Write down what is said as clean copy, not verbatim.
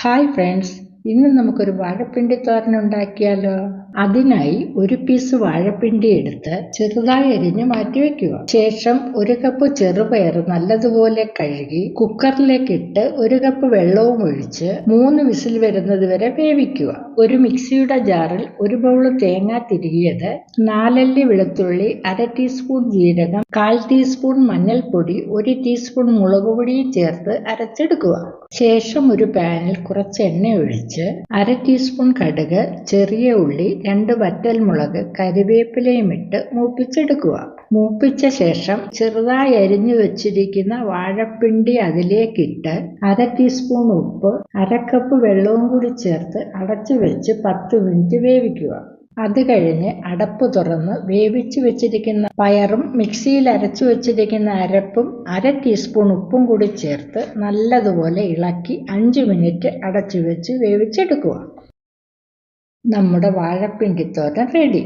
Hi friends, ഇന്ന് നമുക്കൊരു വാഴപ്പിണ്ടി തോരൻ ഉണ്ടാക്കിയാലോ. അതിനായി ഒരു പീസ് വാഴപ്പിണ്ടി എടുത്ത് ചെറുതായി അരിഞ്ഞ് മാറ്റിവെക്കുക. ശേഷം 1 കപ്പ് ചെറുപയർ നല്ലതുപോലെ കഴുകി കുക്കറിലേക്ക് ഇട്ട് 1 കപ്പ് വെള്ളവും ഒഴിച്ച് 3 വിസിൽ വരുന്നത് വരെ വേവിക്കുക. ഒരു മിക്സിയുടെ ജാറിൽ 1 ബൗൾ തേങ്ങ തിരികിയത്, 4 അല്ലി വെളുത്തുള്ളി, 1/2 ടീസ്പൂൺ ജീരകം, 1/4 ടീസ്പൂൺ മഞ്ഞൾപ്പൊടി, 1 ടീസ്പൂൺ മുളക് പൊടിയും ചേർത്ത് അരച്ചെടുക്കുക. ശേഷം ഒരു പാനിൽ കുറച്ച് എണ്ണ ഒഴിച്ച് 1/2 ടീസ്പൂൺ കടുക്, ചെറിയ ഉള്ളി, 2 വറ്റൽമുളക്, കരിവേപ്പിലയും ഇട്ട് മൂപ്പിച്ചെടുക്കുക. മൂപ്പിച്ച ശേഷം ചെറുതായി അരിഞ്ഞു വെച്ചിരിക്കുന്ന വാഴപ്പിണ്ടി അതിലേക്കിട്ട് 1/2 ടീസ്പൂൺ ഉപ്പ്, 1/2 കപ്പ് വെള്ളവും കൂടി ചേർത്ത് അടച്ചു വെച്ച് 10 മിനിറ്റ് വേവിക്കുക. അത് കഴിഞ്ഞ് അടപ്പ് തുറന്ന് വേവിച്ചു വെച്ചിരിക്കുന്ന പയറും മിക്സിയിൽ അരച്ചു വെച്ചിരിക്കുന്ന അരപ്പും 1/2 ടീസ്പൂൺ ഉപ്പും കൂടി ചേർത്ത് നല്ലതുപോലെ ഇളക്കി 5 മിനിറ്റ് അടച്ചു വെച്ച് വേവിച്ചെടുക്കുക. നമ്മുടെ വാഴപ്പിണ്ടി തോരൻ റെഡി.